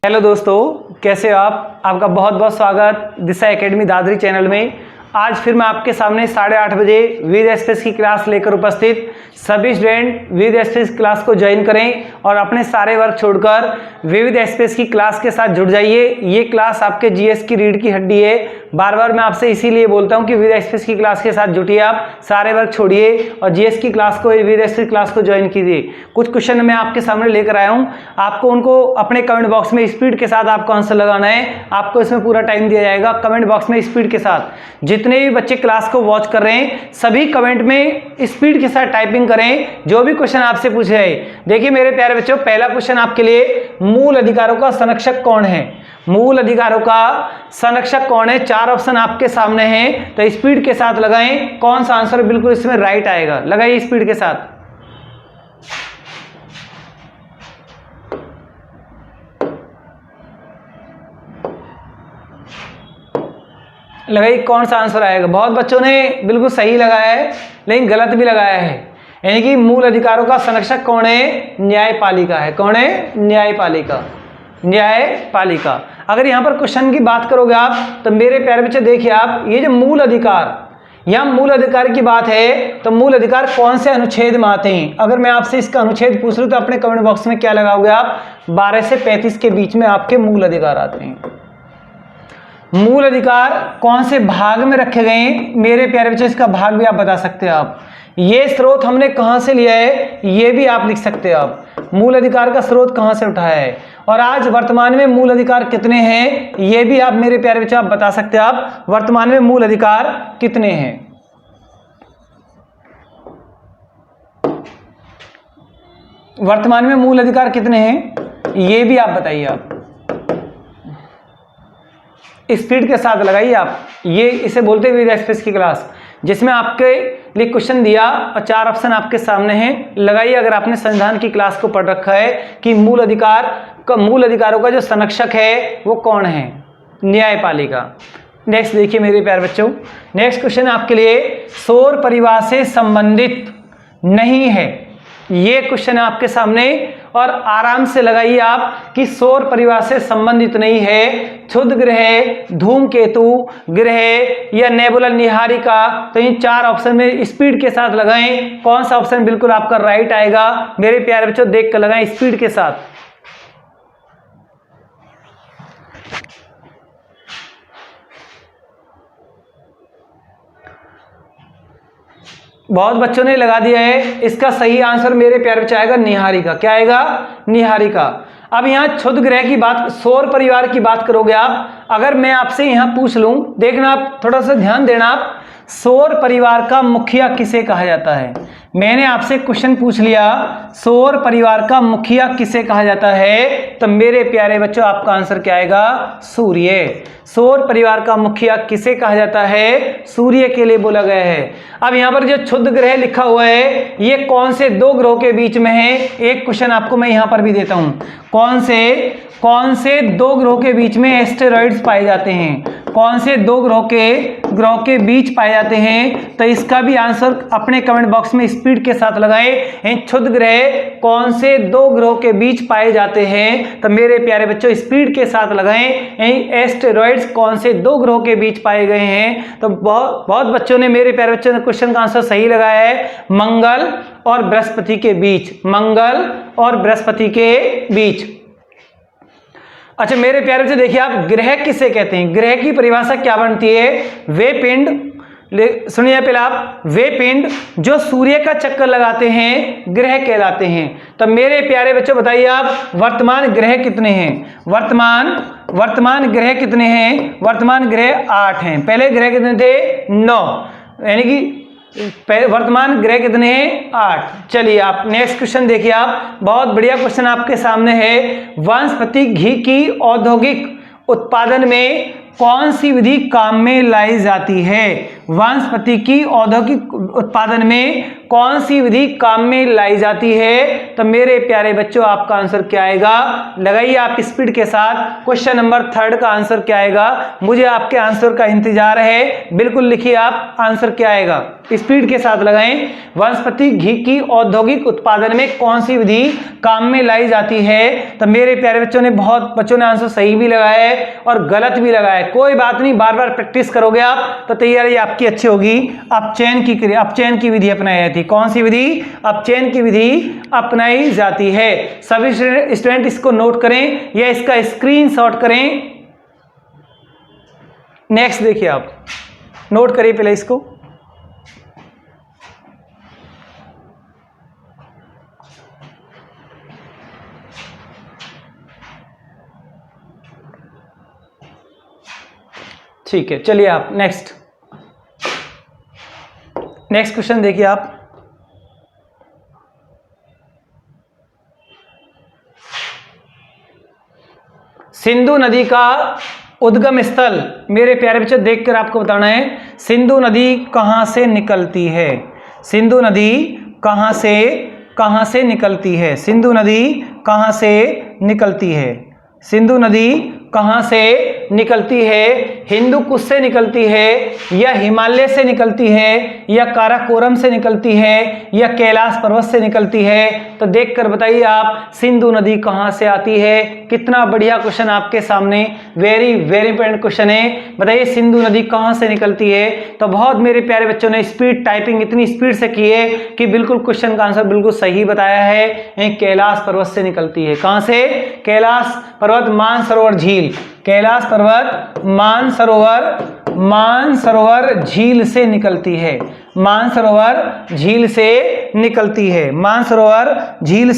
Hello दोस्तों, कैसे हो आप? आपका बहुत बहुत स्वागत दिशा एकेडमी दादरी चैनल में। आज फिर मैं आपके सामने 8:30 बजे विद स्पेस की क्लास लेकर उपस्थित। सभी स्टूडेंट विद स्पेस क्लास को ज्वाइन करें और अपने सारे वर्क छोड़कर विद स्पेस की क्लास के साथ जुड़ जाइए। ये क्लास आपके जीएस की रीढ़ की हड्डी है। बार बार मैं आपसे इसीलिए बोलता हूँ कि विद स्पेस की क्लास के साथ जुटिए, आप सारे वर्क छोड़िए और जीएस की क्लास को, विद स्पेस क्लास को ज्वाइन कीजिए। कुछ क्वेश्चन मैं आपके सामने लेकर आया हूँ, आपको उनको अपने कमेंट बॉक्स में स्पीड के साथ आपको आंसर लगाना है। आपको इसमें पूरा टाइम दिया जाएगा। कमेंट बॉक्स में स्पीड के साथ जितने भी बच्चे क्लास को वॉच कर रहे हैं सभी कमेंट में स्पीड के साथ टाइपिंग करें, जो भी क्वेश्चन आपसे पूछे जाए। देखिए मेरे प्यारे बच्चों, पहला क्वेश्चन आपके लिए, मूल अधिकारों का संरक्षक कौन है? मूल अधिकारों का संरक्षक कौन है? 4 ऑप्शन आपके सामने हैं, तो स्पीड के साथ लगाएं कौन सा आंसर बिल्कुल इसमें राइट आएगा। लगाइए स्पीड के साथ। लगाइए कौन सा आंसर आएगा। बहुत बच्चों ने बिल्कुल सही लगाया है लेकिन गलत भी लगाया है। यानी कि मूल अधिकारों का संरक्षक कौन है? न्यायपालिका है। कौन है? न्यायपालिका। न्यायपालिका। अगर यहां पर क्वेश्चन की बात करोगे आप तो मेरे प्यारे बच्चे देखिए आप, ये जो मूल अधिकार, यहां मूल अधिकार की बात है तो मूल अधिकार कौन से अनुच्छेद में आते हैं? अगर मैं आपसे इसका अनुच्छेद पूछ लूं तो अपने कमेंट बॉक्स में क्या लगाओगे आप? 12 से 35 के बीच में आपके मूल अधिकार आते हैं। मूल अधिकार कौन से भाग में रखे गए हैं? मेरे प्यारे बच्चों इसका भाग भी आप बता सकते हैं। आप ये स्रोत हमने कहां से लिया है ये भी आप लिख सकते हैं। आप मूल अधिकार का स्रोत कहां से उठाया है और आज वर्तमान में मूल अधिकार कितने हैं ये भी आप मेरे प्यारे बच्चों आप बता सकते हैं। आप वर्तमान में मूल अधिकार कितने हैं? वर्तमान में मूल अधिकार कितने हैं ये भी आप बताइए। आप स्पीड के साथ लगाइए। आप ये इसे बोलते हुए विद स्पेस की क्लास, जिसमें आपके लिए क्वेश्चन दिया और 4 ऑप्शन आपके सामने हैं। लगाइए अगर आपने संविधान की क्लास को पढ़ रखा है कि मूल अधिकारों का जो संरक्षक है वो कौन है? न्यायपालिका। नेक्स्ट देखिए मेरे प्यारे बच्चों, नेक्स्ट क्वेश्चन आपके लिए, सौर परिवार से संबंधित नहीं है। ये क्वेश्चन है आपके सामने और आराम से लगाइए आप कि सौर परिवार से संबंधित नहीं है। क्षुद्र ग्रह, धूमकेतु ग्रह या नेबुला निहारिका। तो इन 4 ऑप्शन में स्पीड के साथ लगाएं कौन सा ऑप्शन बिल्कुल आपका राइट आएगा। मेरे प्यारे बच्चों देख कर लगाएं स्पीड के साथ। बहुत बच्चों ने लगा दिया है। इसका सही आंसर मेरे प्यारे बच्चे आएगा निहारिका। क्या आएगा? निहारिका। अब यहाँ क्षुद्र ग्रह की बात, सौर परिवार की बात करोगे आप, अगर मैं आपसे यहाँ पूछ लूं, देखना आप थोड़ा सा ध्यान देना, आप सौर परिवार का मुखिया किसे कहा जाता है? मैंने आपसे क्वेश्चन पूछ लिया सौर परिवार का मुखिया किसे कहा जाता है, तो मेरे प्यारे बच्चों आपका आंसर क्या आएगा? सूर्य। सौर परिवार का मुखिया किसे कहा जाता है? सूर्य के लिए बोला गया है। अब यहाँ पर जो क्षुद्र ग्रह लिखा हुआ है ये कौन से 2 ग्रहों के बीच में है? एक क्वेश्चन आपको मैं यहाँ पर भी देता हूँ। कौन से 2 ग्रहों के बीच में एस्टेरॉइड्स पाए जाते हैं? कौन से 2 ग्रहों के बीच पाए जाते हैं? तो इसका भी आंसर अपने कमेंट बॉक्स में स्पीड के साथ लगाएं। क्षुद्र ग्रह कौन से 2 ग्रहों के बीच पाए जाते हैं? तो मेरे प्यारे बच्चों स्पीड के साथ लगाएं। एस्टेरॉइड्स कौन से 2 ग्रहों के बीच पाए गए हैं? तो बहुत बच्चों ने, मेरे प्यारे बच्चों ने क्वेश्चन का आंसर सही लगाया है, मंगल और बृहस्पति के बीच। मंगल और बृहस्पति के बीच। अच्छा मेरे प्यारे बच्चे देखिए आप, ग्रह किसे कहते हैं? ग्रह की परिभाषा क्या बनती है? वे पिंड, सुनिए पहले आप, वे पिंड जो सूर्य का चक्कर लगाते हैं ग्रह कहलाते हैं। तो मेरे प्यारे बच्चों बताइए आप, वर्तमान ग्रह कितने हैं? वर्तमान ग्रह कितने हैं? वर्तमान ग्रह 8 हैं। पहले ग्रह कितने थे? 9। यानी कि वर्तमान ग्रह कितने हैं? 8। चलिए आप नेक्स्ट क्वेश्चन देखिए। आप बहुत बढ़िया क्वेश्चन आपके सामने है, वनस्पति घी की औद्योगिक उत्पादन में कौन सी विधि काम में लाई जाती है? वनस्पतिकी औद्योगिक उत्पादन में कौन सी विधि काम में लाई जाती है? तो मेरे प्यारे बच्चों आपका आंसर क्या आएगा? लगाइए आप स्पीड के साथ। क्वेश्चन नंबर 3 का आंसर क्या आएगा? मुझे आपके आंसर का इंतजार है। बिल्कुल लिखिए आप आंसर क्या आएगा, स्पीड के साथ लगाएं। वनस्पति घी की औद्योगिक उत्पादन में कौन सी विधि काम में लाई जाती है? तो मेरे प्यारे बच्चों ने बहुत बच्चों ने आंसर सही भी लगाया है और गलत भी लगाया है। कोई बात नहीं, बार बार प्रैक्टिस करोगे आप तो तैयारी आपकी अच्छी होगी। अपचयन की विधि अपनाई जाती है। कौन सी विधि? अपचयन की विधि अपनाई जाती है। सभी स्टूडेंट इसको नोट करें या इसका स्क्रीनशॉट करें। नेक्स्ट देखिए, आप नोट करिए पहले इसको। ठीक है, चलिए आप नेक्स्ट क्वेश्चन देखिए आप। सिंधु नदी का उद्गम स्थल, मेरे प्यारे बच्चों देखकर आपको बताना है, सिंधु नदी कहां से निकलती है? सिंधु नदी कहां से निकलती है? सिंधु नदी कहां से निकलती है? सिंधु नदी कहां से निकलती है? हिंदू कुश से निकलती है या हिमालय से निकलती है या काराकोरम से निकलती है या कैलाश पर्वत से निकलती है? तो देखकर बताइए आप सिंधु नदी कहां से आती है। कितना बढ़िया क्वेश्चन आपके सामने, वेरी वेरी इंपॉर्टेंट क्वेश्चन है। बताइए सिंधु नदी कहां से निकलती है? तो बहुत मेरे प्यारे बच्चों ने स्पीड टाइपिंग इतनी स्पीड से की है कि बिल्कुल क्वेश्चन का आंसर बिल्कुल सही बताया है। कैलाश पर्वत से निकलती है। कहां से? कैलाश पर्वत मानसरोवर झील, कैलाश पर्वत मानसरोवर झील से निकलती है। मानसरोवर झील से निकलती है। मानसरोवर झील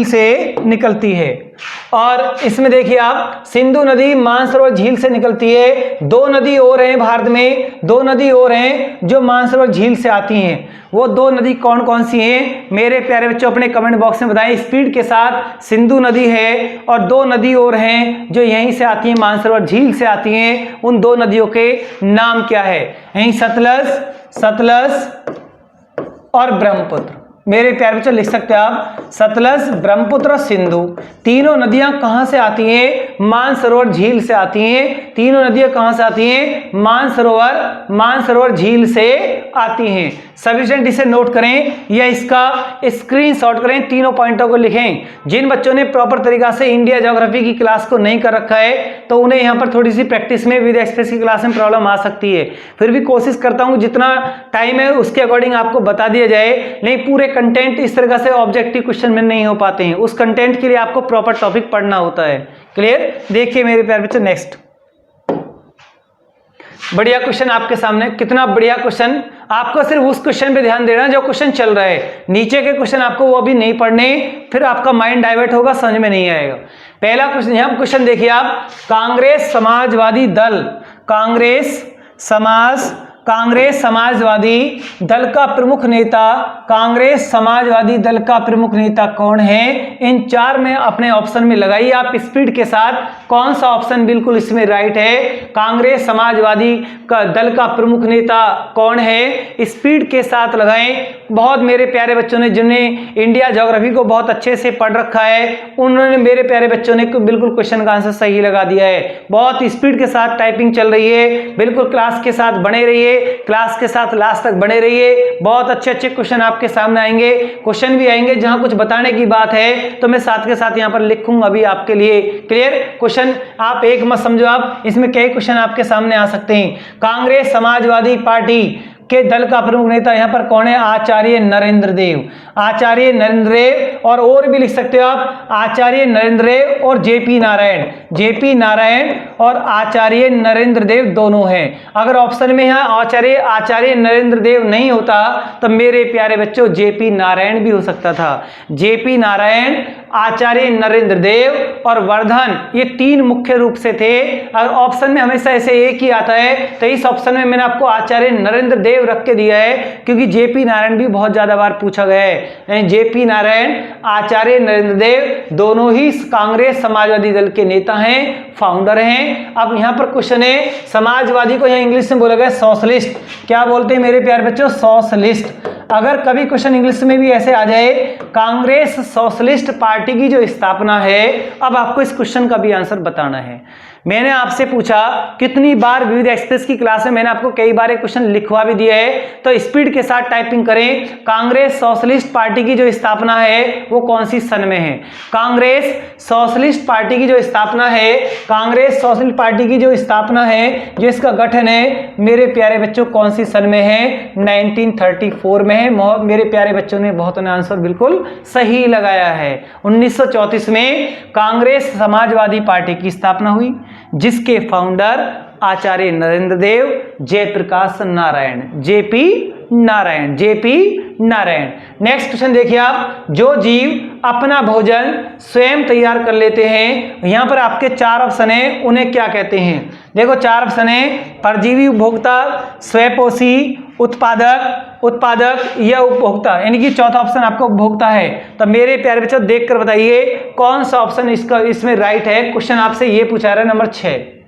से निकलती है। और इसमें देखिए आप, सिंधु नदी मानसरोवर झील से निकलती है। 2 नदी और हैं भारत में, 2 नदी और हैं जो मानसरोवर झील से आती हैं। वो 2 नदी कौन कौन सी हैं? मेरे प्यारे बच्चों अपने कमेंट बॉक्स में बताएं स्पीड के साथ। सिंधु नदी है और 2 नदी और हैं जो यहीं से आती हैं, मानसरोवर झील से आती हैं। उन 2 नदियों के नाम क्या है? यहीं सतलज और ब्रह्मपुत्र। मेरे प्यारे बच्चों लिख सकते हैं आप, सतलज, ब्रह्मपुत्र और सिंधु तीनों नदियां कहां से आती हैं? मानसरोवर झील से आती हैं। तीनों नदियां कहां से आती हैं? मानसरोवर झील से आती हैं। सभी स्टूडेंट इसे नोट करें या इसका स्क्रीनशॉट करें, तीनों पॉइंटों को लिखें। जिन बच्चों ने प्रॉपर तरीका से इंडिया ज्योग्राफी की क्लास को नहीं कर रखा है तो उन्हें यहां पर थोड़ी सी प्रैक्टिस में विद एक्सप्रेस की क्लास में प्रॉब्लम आ सकती है। फिर भी कोशिश करता हूं जितना टाइम है उसके अकॉर्डिंग आपको बता दिया जाए। नहीं पूरे कंटेंट इस तरह से ऑब्जेक्टिव क्वेश्चन में नहीं हो पाते हैं, उस कंटेंट के लिए आपको प्रॉपर टॉपिक पढ़ना होता है। क्लियर? देखिए मेरे प्यारे बच्चों नेक्स्ट बढ़िया क्वेश्चन आपके सामने। कितना बढ़िया क्वेश्चन। आपको सिर्फ उस क्वेश्चन पे ध्यान देना जो क्वेश्चन चल रहा है, नीचे के क्वेश्चन आपको वो भी नहीं पढ़ने, फिर आपका माइंड डाइवर्ट होगा, समझ में नहीं आएगा। पहला क्वेश्चन, यहां क्वेश्चन देखिए आप, कांग्रेस समाजवादी समाजवादी दल का प्रमुख नेता कौन है? इन 4 में अपने ऑप्शन में लगाइए आप स्पीड के साथ, कौन सा ऑप्शन बिल्कुल इसमें राइट है। कांग्रेस समाजवादी का दल का प्रमुख नेता कौन है? स्पीड के साथ लगाएं। बहुत मेरे प्यारे बच्चों ने जिन्हें इंडिया ज्योग्राफी को बहुत अच्छे से पढ़ रखा है उन्होंने, मेरे प्यारे बच्चों ने बिल्कुल क्वेश्चन का आंसर सही लगा दिया है। बहुत स्पीड के साथ टाइपिंग चल रही है, बिल्कुल क्लास के साथ बने रहिए, क्लास के साथ लास्ट तक बने रहिए। बहुत अच्छे अच्छे क्वेश्चन आपके सामने आएंगे, क्वेश्चन भी आएंगे जहां कुछ बताने की बात है तो मैं साथ के साथ यहां पर लिखूंगा अभी आपके लिए। क्लियर? क्वेश्चन आप एक मत समझो, आप इसमें कई क्वेश्चन आपके सामने आ सकते हैं। कांग्रेस समाजवादी पार्टी के दल का प्रमुख नेता यहां पर कौन है? आचार्य नरेंद्र देव। और भी लिख सकते हो आप, आचार्य नरेंद्र देव और जेपी नारायण और आचार्य नरेंद्र देव दोनों हैं। अगर ऑप्शन में यहां आचार्य नरेंद्र देव नहीं होता तो मेरे प्यारे बच्चों जेपी नारायण भी हो सकता था। जेपी नारायण आचार्य नरेंद्र देव और वर्धन, ये 3 मुख्य रूप से थे। अगर ऑप्शन में हमेशा ऐसे एक ही आता है तो इस ऑप्शन में मैंने आपको आचार्य नरेंद्र देव रख के दिया है, क्योंकि जेपी नारायण भी बहुत ज्यादा बार पूछा गया है। जेपी नारायण, आचार्य नरेंद्र देव दोनों ही कांग्रेस समाजवादी दल के नेता हैं, फाउंडर हैं। अब यहां पर क्वेश्चन है, समाजवादी को यहां इंग्लिश में बोला गया सोशलिस्ट। क्या बोलते हैं मेरे प्यारे बच्चों? सोशलिस्ट। अगर कभी क्वेश्चन इंग्लिश में भी ऐसे आ जाए, कांग्रेस सोशलिस्ट पार्टी की जो स्थापना है, अब आपको इस क्वेश्चन का भी आंसर बताना है। मैंने आपसे पूछा कितनी बार विविध एक्सप्रेस की क्लास में मैंने आपको कई बार एक क्वेश्चन लिखवा भी दिया है, तो स्पीड के साथ टाइपिंग करें। कांग्रेस सोशलिस्ट पार्टी की जो स्थापना है वो कौन सी सन में है? कांग्रेस सोशलिस्ट पार्टी की जो स्थापना है, कांग्रेस सोशलिस्ट पार्टी की जो स्थापना है, जिसका गठन है मेरे प्यारे बच्चों कौन सी सन में है? 1934 में है। मेरे प्यारे बच्चों ने बहुत ने आंसर बिल्कुल सही लगाया है। 1934 में कांग्रेस समाजवादी पार्टी की स्थापना हुई, जिसके founder Acharya Narendra Dev, Jayaprakash Narayan, JP Narayan, JP Narayan. Next question देखिए आप, जो जीव अपना भोजन स्वयं तैयार कर लेते हैं, यहां पर आपके 4 ऑप्शन है, उन्हें क्या कहते हैं? देखो 4 ऑप्शन है, परजीवी उपभोक्ता, स्वयंपोषी, उत्पादक या उपभोक्ता, यानी कि चौथा ऑप्शन आपका उपभोक्ता है। तो मेरे प्यारे बच्चों देखकर बताइए कौन सा ऑप्शन इसमें राइट है। क्वेश्चन आपसे ये पूछा रहा है नंबर 6।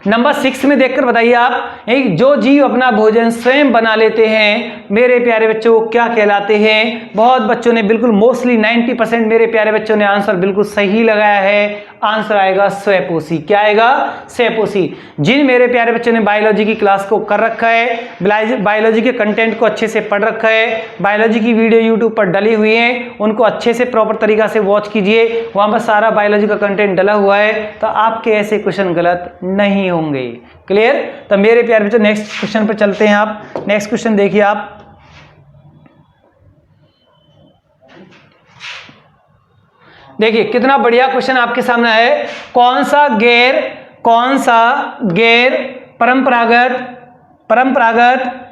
नंबर 6 में देखकर बताइए आप, जो जीव अपना भोजन स्वयं बना लेते हैं, मेरे प्यारे बच्चों क्या कहलाते हैं? बहुत बच्चों ने बिल्कुल मोस्टली 90% मेरे प्यारे बच्चों ने आंसर बिल्कुल सही लगाया है। आंसर आएगा स्वयंपोषी। क्या आएगा? स्वयंपोषी। जिन मेरे प्यारे बच्चों ने बायोलॉजी की क्लास को कर रखा है, बायोलॉजी के कंटेंट को अच्छे से पढ़ रखा है, बायोलॉजी की वीडियो यूट्यूब पर डली हुई है, उनको अच्छे से प्रॉपर तरीका से वॉच कीजिए, वहां पर सारा बायोलॉजी का कंटेंट डला हुआ है, तो आपके ऐसे क्वेश्चन गलत नहीं होंगे। क्लियर? तो मेरे प्यारे बच्चों नेक्स्ट क्वेश्चन पर चलते हैं। आप नेक्स्ट क्वेश्चन देखिए आप, देखिए कितना बढ़िया क्वेश्चन आपके सामने है। कौन सा गैर परंपरागत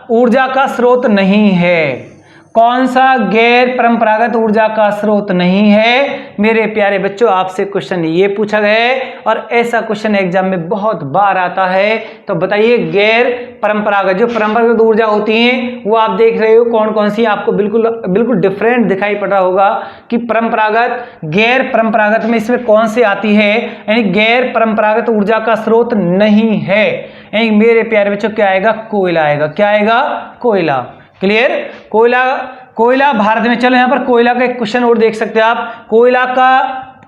ऊर्जा का स्रोत नहीं है? कौन सा गैर परंपरागत ऊर्जा का स्रोत नहीं है? मेरे प्यारे बच्चों आपसे क्वेश्चन ये पूछा गया है और ऐसा क्वेश्चन एग्जाम में बहुत बार आता है। तो बताइए गैर परंपरागत, जो परंपरागत ऊर्जा होती है वो आप देख रहे हो कौन कौन सी, आपको बिल्कुल डिफरेंट दिखाई पड़ रहा होगा कि परंपरागत गैर परंपरागत में इसमें कौन सी आती है। यानी गैर परंपरागत ऊर्जा का स्रोत नहीं है, यानी मेरे प्यारे बच्चों क्या आएगा? कोयला आएगा। क्या आएगा? कोयला। क्लियर? कोयला भारत में, चलो यहां पर कोयला का एक क्वेश्चन और देख सकते हैं आप।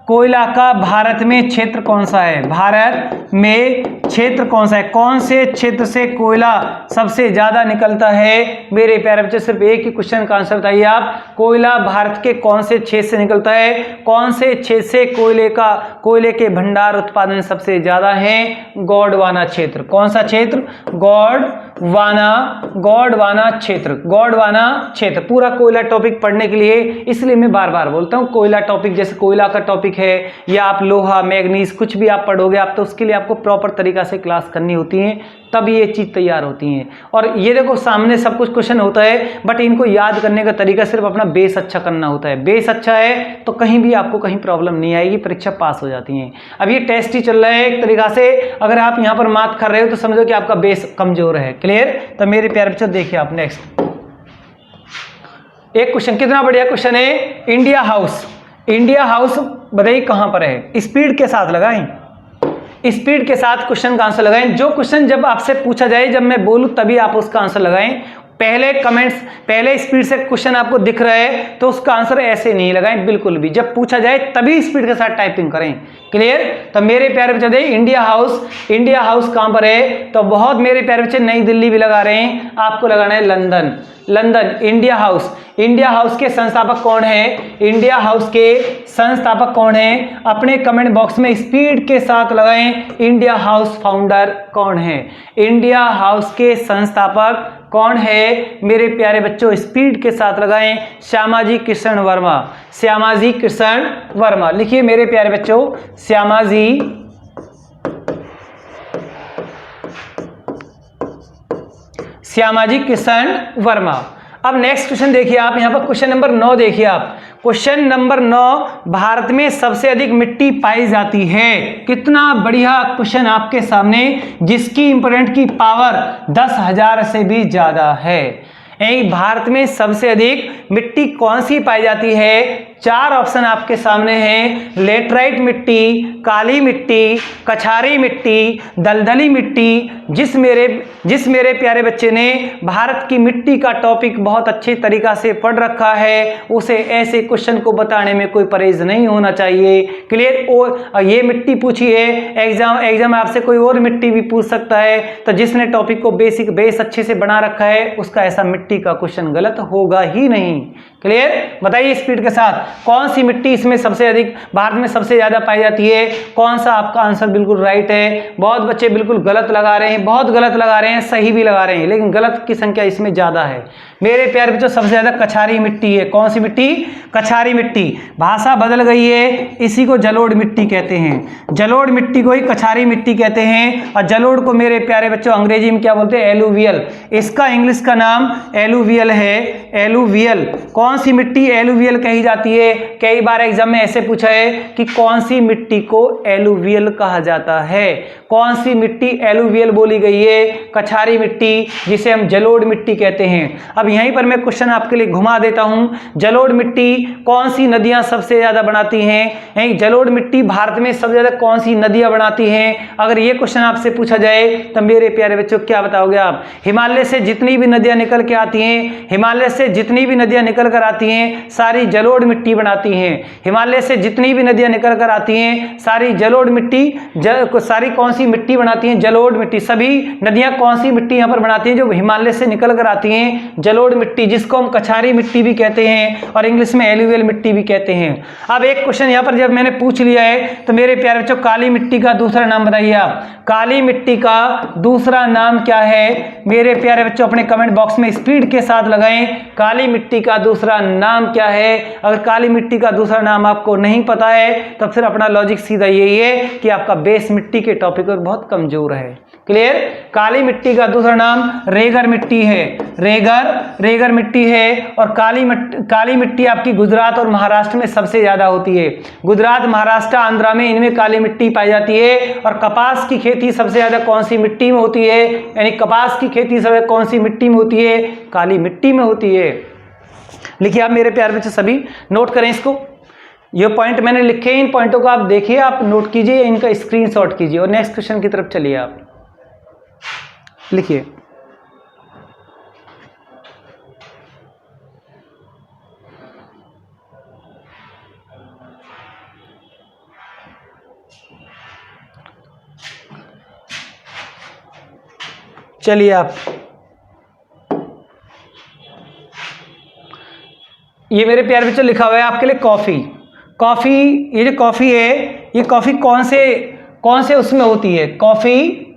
कोयला का भारत में क्षेत्र कौन सा है? भारत में क्षेत्र कौन सा है? कौन से क्षेत्र से कोयला सबसे ज्यादा निकलता है? मेरे प्यारे बच्चे सिर्फ एक ही क्वेश्चन का आंसर बताइए आप। कोयला भारत के कौन से क्षेत्र से निकलता है? कौन से क्षेत्र से कोयले के भंडार उत्पादन सबसे ज्यादा है? गोंडवाना क्षेत्र। कौन सा क्षेत्र? गोंडवाना क्षेत्र। पूरा कोयला टॉपिक पढ़ने के लिए इसलिए मैं बार बार बोलता हूँ, कोयला टॉपिक जैसे कोयला का टॉपिक है या आप लोहा, मैग्नीज कुछ भी आप पढ़ोगे आप, तो उसके लिए आपको प्रॉपर तरीका से क्लास करनी होती है, तब ये चीज तैयार होती है। और ये देखो सामने सब कुछ क्वेश्चन होता है, बट इनको याद करने का तरीका सिर्फ अपना बेस अच्छा करना होता है। बेस अच्छा है तो कहीं भी आपको कहीं प्रॉब्लम नहीं आएगी, परीक्षा पास हो जाती है। अब ये टेस्ट ही चल रहा है एक तरीका से, अगर आप यहाँ पर मार्क कर रहे हो तो समझो कि आपका बेस कमजोर है। क्लियर? तो मेरे प्यारे बच्चों देखिए आप नेक्स्ट एक क्वेश्चन, कितना बढ़िया क्वेश्चन है। इंडिया हाउस बताइए कहां पर है? स्पीड के साथ लगाएं, स्पीड के साथ क्वेश्चन का आंसर लगाएं। जो क्वेश्चन जब आपसे पूछा जाए, जब मैं बोलूं तभी आप उसका आंसर लगाएं। पहले स्पीड से क्वेश्चन आपको दिख रहा है तो उसका आंसर ऐसे नहीं लगाएं बिल्कुल भी। जब पूछा जाए तभी स्पीड के साथ टाइपिंग करें। क्लियर? तो मेरे प्यारे बच्चे देखिए इंडिया हाउस कहां पर है? तो बहुत मेरे प्यारे बच्चे नई दिल्ली भी लगा रहे हैं, आपको लगाना है लंदन। इंडिया हाउस के संस्थापक कौन है? इंडिया हाउस के संस्थापक कौन है? अपने कमेंट बॉक्स में स्पीड के साथ लगाएं, इंडिया हाउस फाउंडर कौन है? इंडिया हाउस के संस्थापक कौन है? मेरे प्यारे बच्चों स्पीड के साथ लगाएं, श्यामाजी कृष्ण वर्मा। लिखिए मेरे प्यारे बच्चों, श्यामाजी कृष्ण वर्मा। अब नेक्स्ट क्वेश्चन देखिए आप, यहां पर क्वेश्चन नंबर 9 देखिए आप। क्वेश्चन नंबर 9, भारत में सबसे अधिक मिट्टी पाई जाती है। कितना बढ़िया क्वेश्चन आपके सामने, जिसकी इंपोर्टेंट की पावर 10,000 से भी ज्यादा है। भारत में सबसे अधिक मिट्टी कौन सी पाई जाती है? 4 ऑप्शन आपके सामने हैं, लेटराइट मिट्टी, काली मिट्टी, कछारी मिट्टी, दलदली मिट्टी। जिस मेरे प्यारे बच्चे ने भारत की मिट्टी का टॉपिक बहुत अच्छे तरीका से पढ़ रखा है, उसे ऐसे क्वेश्चन को बताने में कोई परहेज नहीं होना चाहिए। क्लियर? और ये मिट्टी पूछी है, एग्जाम आपसे कोई और मिट्टी भी पूछ सकता है, तो जिसने टॉपिक को बेस अच्छे से बना रखा है, उसका ऐसा मिट्टी का क्वेश्चन गलत होगा ही नहीं। क्लियर? बताइए स्पीड के साथ, कौन सी मिट्टी इसमें सबसे अधिक भारत में सबसे ज्यादा पाई जाती है? कौन सा आपका आंसर बिल्कुल राइट है? बहुत बच्चे बिल्कुल गलत लगा रहे हैं, बहुत गलत लगा रहे हैं, सही भी लगा रहे हैं, लेकिन गलत की संख्या इसमें ज्यादा है। मेरे प्यारे बच्चों, सबसे ज्यादा कछारी मिट्टी है। कौन सी मिट्टी? कछारी मिट्टी। भाषा बदल गई है, इसी को जलोढ़ मिट्टी कहते हैं। जलोढ़ मिट्टी को ही कछारी मिट्टी कहते हैं। और जलोढ़ को मेरे प्यारे बच्चों अंग्रेजी में क्या बोलते हैं? एलुवियल। इसका इंग्लिश का नाम एलुवियल है। एलुवियल। कौन सी मिट्टी एलुवियल कही जाती है? कई बार एग्जाम में ऐसे पूछा है कि कौन सी मिट्टी को एलुवियल कहा जाता है? कौन सी मिट्टी एलुवियल बोली गई है? कछारी मिट्टी, जिसे हम जलोढ़ मिट्टी कहते हैं। अब यहीं पर मैं क्वेश्चन आपके लिए घुमा देता हूं। जलोढ़ मिट्टी कौन सी नदियां सबसे ज्यादा बनाती हैं? जलोढ़ मिट्टी भारत में सबसे ज्यादा कौन सी नदियां बनाती हैं? अगर ये क्वेश्चन आपसे पूछा जाए तो मेरे प्यारे बच्चों क्या बताओगे आप? हिमालय से जितनी भी नदियां निकल के आती हैं, हिमालय से जितनी भी नदियां निकल कर आती हैं, सारी जलोढ़ मिट्टी बनाती हैं। हिमालय से जितनी भी नदियां निकल कर आती हैं, सारी जलोढ़ मिट्टी सारी कौन सी मिट्टी बनाती हैं? जलोढ़ मिट्टी। सभी नदियां कौन सी मिट्टी यहां पर बनाती हैं? जो हिमालय से निकल कर आती हैं, जलोढ़ मिट्टी, जिसको हम कछारी मिट्टी भी कहते हैं और इंग्लिश में एलुवियल मिट्टी भी कहते हैं। अब एक क्वेश्चन यहां पर जब मैंने पूछ लिया है, तो मेरे प्यारे बच्चों काली मिट्टी का दूसरा नाम बताइए आप। काली मिट्टी का दूसरा नाम क्या है? मेरे प्यारे बच्चों अपने कमेंट बॉक्स में स्पीड के साथ लगाएं, काली मिट्टी का दूसरा नाम क्या है? अगर काली मिट्टी का दूसरा नाम आपको नहीं पता है, तो फिर अपना लॉजिक सीधा यही है कि आपका बेस मिट्टी के टॉपिक पर बहुत कमजोर है। क्लियर? काली मिट्टी का दूसरा नाम रेगर मिट्टी है। रेगर मिट्टी है। और काली मिट्टी आपकी गुजरात और महाराष्ट्र में सबसे ज्यादा होती है। गुजरात, महाराष्ट्र, आंध्रा में इनमें काली मिट्टी पाई जाती है। और कपास की खेती सबसे ज्यादा कौन सी मिट्टी में होती है? यानी कपास की खेती सबसे कौन सी मिट्टी में होती है? काली मिट्टी में होती है। लिखिए आप मेरे प्यारे बच्चे, सभी नोट करें इसको। ये पॉइंट मैंने लिखे, इन पॉइंटों को आप देखिए, आप नोट कीजिए, इनका स्क्रीनशॉट कीजिए और नेक्स्ट क्वेश्चन की तरफ चलिए। आप लिखिए। चलिए आप, ये मेरे प्यारे बच्चों लिखा हुआ है आपके लिए कॉफी। ये जो कॉफी है, ये कॉफी कौन से उसमें होती है? कॉफी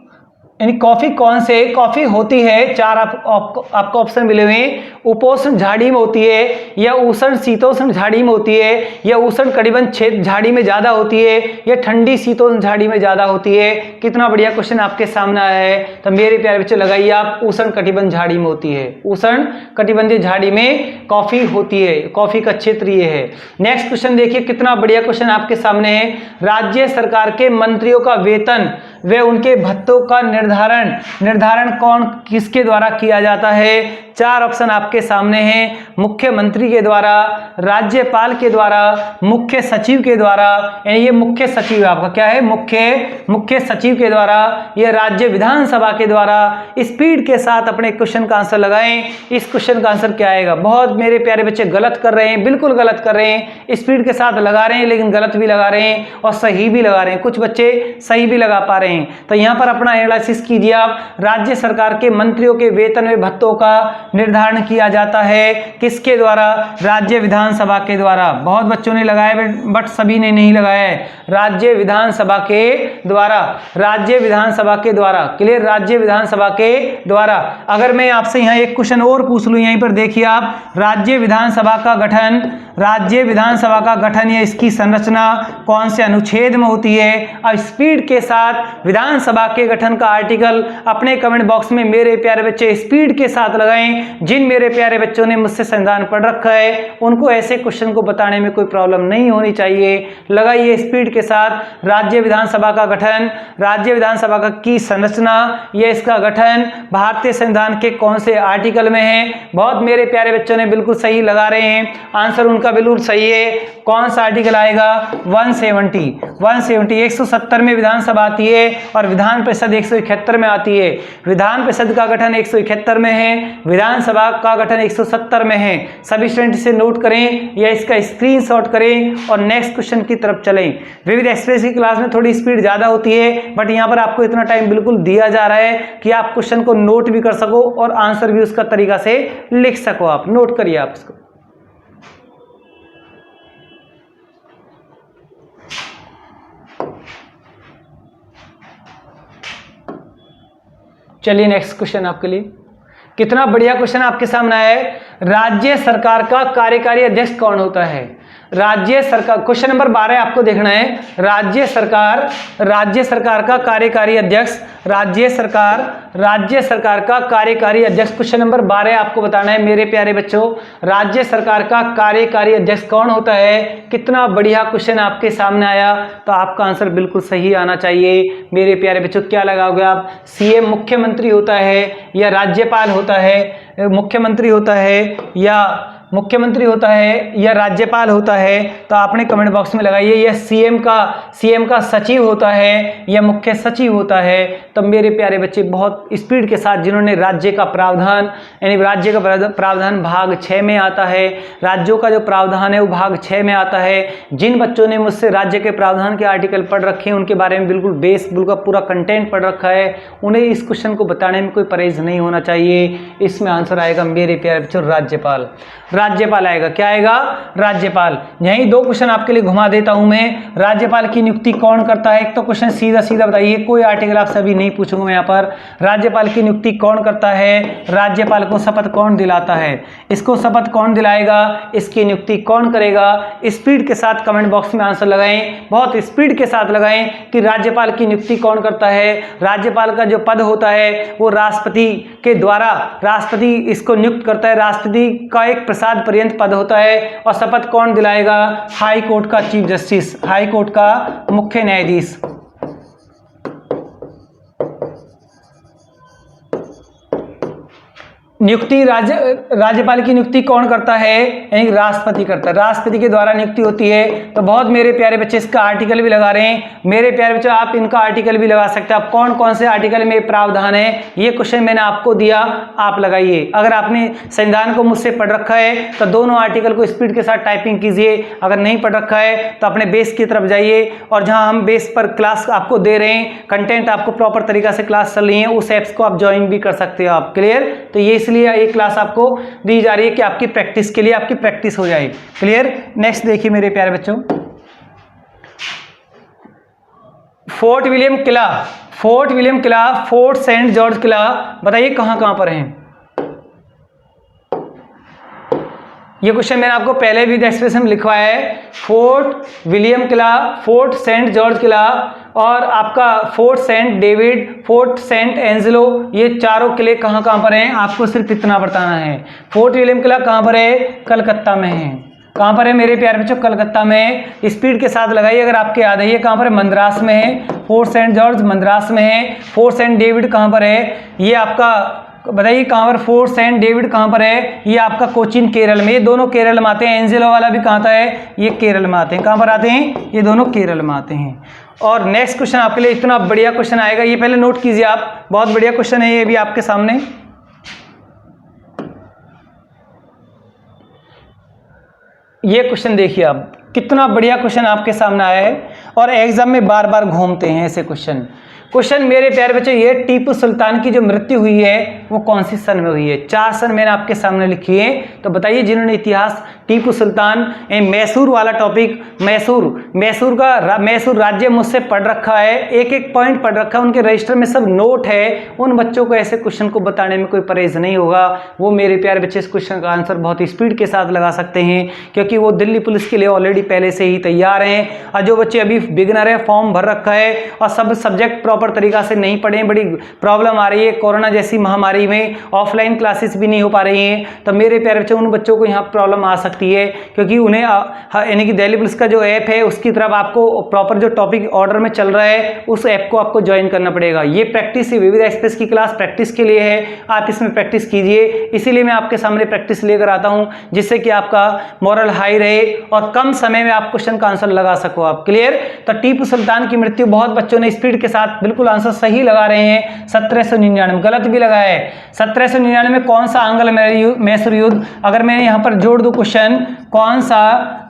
यानी कॉफी कौन से कॉफी होती है? 4 आपको ऑप्शन मिले हुए हैं। उपोष्ण झाड़ी में होती है, या उष्ण शीतोष्ण झाड़ी में होती है, या उष्ण कटिबंध क्षेत्र झाड़ी में ज्यादा होती है, या ठंडी शीतोष्ण झाड़ी में ज्यादा होती है। कितना बढ़िया क्वेश्चन आपके सामने आया है। तो मेरे प्यारे बच्चे लगाइए आप, उष्ण कटिबंध झाड़ी में होती है। उष्ण कटिबंधीय झाड़ी में कॉफी होती है। कॉफी का क्षेत्र ये है। नेक्स्ट क्वेश्चन देखिए, कितना बढ़िया क्वेश्चन आपके सामने है। राज्य सरकार के मंत्रियों का वेतन वे उनके भत्तों का निर्धारण किसके द्वारा किया जाता है? 4 ऑप्शन आपके सामने हैं। मुख्यमंत्री के द्वारा, राज्यपाल के द्वारा, मुख्य सचिव के द्वारा। यानी ये मुख्य सचिव आपका क्या है? मुख्य सचिव के द्वारा, ये राज्य विधानसभा के द्वारा। स्पीड के साथ अपने क्वेश्चन का आंसर लगाएं। इस क्वेश्चन का आंसर क्या आएगा? बहुत मेरे प्यारे बच्चे गलत कर रहे हैं, बिल्कुल गलत कर रहे हैं। स्पीड के साथ लगा रहे हैं, लेकिन गलत भी लगा रहे हैं और सही भी लगा रहे हैं। कुछ बच्चे सही भी लगा पा रहे हैं। तो यहां पर अपना एनालिसिस कीजिए आप। राज्य सरकार के मंत्रियों के वेतन व भत्तों का निर्धारण किया जाता है किसके द्वारा? राज्य विधानसभा के द्वारा। बहुत बच्चों ने लगाया बट सभी ने नहीं लगाया है। राज्य विधानसभा के द्वारा, राज्य विधानसभा के द्वारा। क्लियर? राज्य विधानसभा के द्वारा। अगर मैं आपसे यहां एक क्वेश्चन और पूछ लूं, यहीं पर देखिए आप, राज्य विधानसभा का गठन राज्य विधानसभा का गठन या इसकी संरचना कौन से अनुच्छेद में होती है। अब स्पीड के साथ विधानसभा के गठन का आर्टिकल अपने कमेंट बॉक्स में मेरे प्यारे बच्चे स्पीड के साथ लगाएं। जिन मेरे प्यारे बच्चों ने मुझसे संविधान पढ़ रखा है उनको ऐसे क्वेश्चन को बताने में कोई प्रॉब्लम नहीं होनी चाहिए। लगाइए स्पीड के साथ राज्य विधानसभा का गठन, राज्य विधानसभा का की संरचना या इसका गठन भारतीय संविधान के कौन से आर्टिकल में है। बहुत मेरे प्यारे बच्चों ने बिल्कुल सही लगा रहे हैं, आंसर उनका बिल्कुल सही है। कौन सा आर्टिकल आएगा? 170 170 में विधानसभा आती है और विधान परिषद 171 में आती है। विधान परिषद का गठन 171 में है, विधानसभा का गठन 170 में है। सभी स्टूडेंट इसे नोट करें या इसका स्क्रीनशॉट करें और नेक्स्ट क्वेश्चन की तरफ चलें। विविध एक्सप्रेस की क्लास में थोड़ी स्पीड ज्यादा होती है, बट यहाँ पर आपको इतना टाइम बिल्कुल दिया जा रहा है कि आप क्वेश्चन को नोट भी कर सको और आंसर भी उसका तरीका से लिख सको। आप नोट करिए आप इसको। चलिए नेक्स्ट क्वेश्चन आपके लिए। कितना बढ़िया क्वेश्चन आपके सामने आया है। राज्य सरकार का कार्यकारी अध्यक्ष कौन होता है? राज्य सरकार, क्वेश्चन नंबर 12 आपको देखना है। राज्य सरकार का कार्यकारी अध्यक्ष, राज्य सरकार का कार्यकारी अध्यक्ष, क्वेश्चन नंबर 12 आपको बताना है मेरे प्यारे बच्चों। राज्य सरकार का कार्यकारी अध्यक्ष कौन होता है? कितना बढ़िया क्वेश्चन आपके सामने आया। तो आपका आंसर बिल्कुल सही आना चाहिए मेरे प्यारे बच्चों। क्या लगाओगे आप? सीएम मुख्यमंत्री होता है या राज्यपाल होता है? मुख्यमंत्री होता है या राज्यपाल होता है? तो आपने कमेंट बॉक्स में लगाइए। यह सीएम का सचिव होता है या मुख्य सचिव होता है? तो मेरे प्यारे बच्चे बहुत स्पीड के साथ जिन्होंने राज्य का प्रावधान, यानी राज्य का प्रावधान भाग 6 में आता है, राज्यों का जो प्रावधान है वो भाग 6 में आता है। जिन बच्चों ने मुझसे राज्य के प्रावधान के आर्टिकल पढ़ रखे हैं उनके बारे में बिल्कुल बिल्कुल पूरा कंटेंट पढ़ रखा है, उन्हें इस क्वेश्चन को बताने में कोई परहेज नहीं होना चाहिए। इसमें आंसर आएगा मेरे प्यारे बच्चों राज्यपाल आएगा। क्या आएगा? राज्यपाल। यही 2 क्वेश्चन आपके लिए घुमा देता हूं मैं। राज्यपाल की नियुक्ति कौन करता है? एक तो क्वेश्चन सीधा बताइए, कोई आर्टिकल आप सभी नहीं पूछूंगा मैं यहाँ पर। राज्यपाल की नियुक्ति कौन करता है? राज्यपाल को शपथ कौन दिलाता है? इसको शपथ कौन दिलाएगा? इसकी नियुक्ति कौन करेगा? स्पीड के साथ कमेंट बॉक्स में आंसर लगाएं, बहुत स्पीड के साथ लगाएं कि राज्यपाल की नियुक्ति कौन करता है। राज्यपाल का जो पद होता है वो राष्ट्रपति के द्वारा, राष्ट्रपति इसको नियुक्त करता है। राष्ट्रपति का एक प्रसाद पर्यंत पद होता है। और शपथ कौन दिलाएगा? हाई कोर्ट का चीफ जस्टिस, हाई कोर्ट का मुख्य न्यायाधीश। नियुक्ति राज्यपाल की नियुक्ति कौन करता है? यानी राष्ट्रपति करता है, राष्ट्रपति के द्वारा नियुक्ति होती है। तो बहुत मेरे प्यारे बच्चे इसका आर्टिकल भी लगा रहे हैं। मेरे प्यारे बच्चे आप इनका आर्टिकल भी लगा सकते हैं। आप कौन कौन से आर्टिकल में प्रावधान है ये क्वेश्चन मैंने आपको दिया, आप लगाइए। अगर आपने संविधान को मुझसे पढ़ रखा है तो दोनों आर्टिकल को स्पीड के साथ टाइपिंग कीजिए। अगर नहीं पढ़ रखा है तो अपने बेस की तरफ जाइए और जहाँ हम बेस पर क्लास आपको दे रहे हैं, कंटेंट आपको प्रॉपर तरीका से क्लास चल रही है, उस ऐप्स को आप ज्वाइन भी कर सकते हो आप। क्लियर? तो ये इसलिए ये क्लास आपको दी जा रही है कि आपकी प्रैक्टिस के लिए, आपकी प्रैक्टिस हो जाए। क्लियर? नेक्स्ट देखिए मेरे प्यारे बच्चों, फोर्ट विलियम किला, फोर्ट सेंट जॉर्ज किला, बताइए कहां पर है? ये क्वेश्चन मैंने आपको पहले भी एक्सप्रेशन में लिखवाया है। फोर्ट विलियम किला, फोर्ट सेंट जॉर्ज किला और आपका Fort Saint David, Fort Saint Angelo, ये चारों किले कहाँ पर हैं? आपको सिर्फ इतना बताना है। फोर्ट विलियम किला कहाँ पर है? कलकत्ता में है। कहाँ पर है मेरे प्यारे बच्चों? कलकत्ता में। स्पीड के साथ लगाइए अगर आपके याद है। ये कहाँ पर है? मद्रास में है। फोर्ट सेंट जॉर्ज मद्रास में है। फोर्ट सेंट डेविड कहाँ पर है? ये आपका बताइए कहाँ पर? फोर्ट सेंट डेविड कहाँ पर है? ये आपका कोचीन केरल में। ये दोनों केरल में आते हैं। एंजेलो वाला भी कहाँ है? ये केरल में आते हैं। कहाँ पर आते हैं? ये दोनों केरल में आते हैं। और नेक्स्ट क्वेश्चन आपके लिए इतना बढ़िया क्वेश्चन आएगा, ये पहले नोट कीजिए आप, बहुत बढ़िया क्वेश्चन है ये भी आपके सामने। ये क्वेश्चन देखिए आप, कितना बढ़िया क्वेश्चन आपके सामने आया है और एग्जाम में बार बार घूमते हैं ऐसे क्वेश्चन। मेरे प्यारे बच्चे, ये टीपू सुल्तान की जो मृत्यु हुई है वो कौन सी सन में हुई है? 4 सन मैंने आपके सामने लिखी है। तो बताइए जिन्होंने इतिहास, टीपू सुल्तान, मैसूर वाला टॉपिक, मैसूर राज्य मुझसे पढ़ रखा है, एक एक पॉइंट पढ़ रखा है, उनके रजिस्टर में सब नोट है, उन बच्चों को ऐसे क्वेश्चन को बताने में कोई परहेज नहीं होगा। वो मेरे प्यारे बच्चे इस क्वेश्चन का आंसर बहुत स्पीड के साथ लगा सकते हैं, क्योंकि वो दिल्ली पुलिस के लिए ऑलरेडी पहले से ही तैयार हैं। और जो बच्चे अभी बिगिनर है, फॉर्म भर रखा है और सब सब्जेक्ट प्रॉपर तरीका से नहीं पढ़े, बड़ी प्रॉब्लम आ रही है कोरोना जैसी महामारी में, ऑफलाइन क्लासेस भी नहीं हो पा रही हैं, तो मेरे प्यारे बच्चे उन बच्चों को यहाँ प्रॉब्लम आ सकती है, क्योंकि उन्हें यानी कि दिल्ली पुलिस का जो ऐप है उसकी तरफ आपको प्रॉपर जो टॉपिक ऑर्डर में चल रहा है उस ऐप को आपको ज्वाइन करना पड़ेगा। ये प्रैक्टिस, विविध एक्सप्रेस की क्लास प्रैक्टिस के लिए है, आप इसमें प्रैक्टिस कीजिए, इसीलिए मैं आपके सामने प्रैक्टिस लेकर आता हूं, जिससे कि आपका मोरल हाई रहे और कम समय में आप क्वेश्चन का आंसर लगा सको आप। क्लियर? तो टीपू सुल्तान की मृत्यु, बहुत बच्चों ने स्पीड के साथ बिल्कुल आंसर सही लगा रहे हैं, 1799, गलत भी लगा है। 1799 में कौन सा आंग्ल मैसूर युद्ध, अगर मैं यहां पर जोड़ दूं क्वेश्चन, कौन सा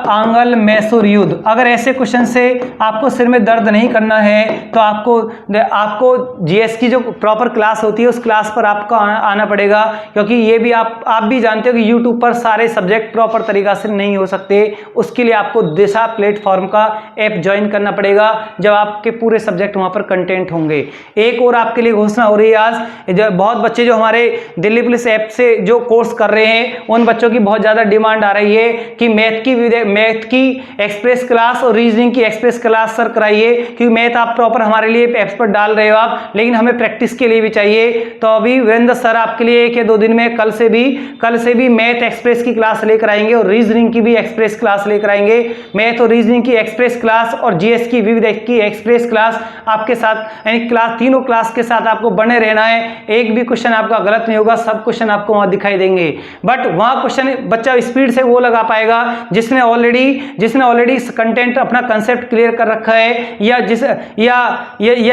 आंग्ल मैसूर युद्ध, अगर ऐसे क्वेश्चन से आपको सिर में दर्द नहीं करना है तो आपको जीएस की जो प्रॉपर क्लास होती है उस क्लास पर आपको आना पड़ेगा, क्योंकि ये भी आप भी जानते हो कि यूट्यूब पर सारे सब्जेक्ट प्रॉपर तरीका से नहीं हो सकते। उसके लिए आपको दिशा प्लेटफॉर्म का ऐप ज्वाइन करना पड़ेगा, जब आपके पूरे सब्जेक्ट वहां पर कंटेंट होंगे। एक और आपके लिए घोषणा हो रही है आज, बहुत बच्चे जो हमारे दिल्ली पुलिस ऐप से जो कोर्स कर रहे हैं उन बच्चों की बहुत ज्यादा डिमांड आ रही है कि मैथ की एक्सप्रेस क्लास और रीजनिंग की एक्सप्रेस क्लास सर कराइए, क्योंकि मैथ आप प्रॉपर हमारे लिए ऐप्स पर डाल रहे हो आप, लेकिन हमें प्रैक्टिस के लिए भी चाहिए। तो अभी वीरेंद्र सर आपके लिए 1 या 2 दिन में कल से भी मैथ एक्सप्रेस की क्लास लेकर आएंगे और रीजनिंग की भी एक्सप्रेस क्लास लेकर आएंगे। मैथ और रीजनिंग की एक्सप्रेस क्लास और जीएस की विविध की एक्सप्रेस क्लास आपके साथ, यानी क्लास, तीनों क्लास के साथ आपको बने रहना है। एक भी क्वेश्चन आपका गलत नहीं होगा, सब क्वेश्चन आपको वहां दिखाई देंगे। बट वहां क्वेश्चन बच्चा स्पीड से वो लगा पाएगा जिसने ऑलरेडी कंटेंट, अपना कंसेप्ट क्लियर कर रखा है, या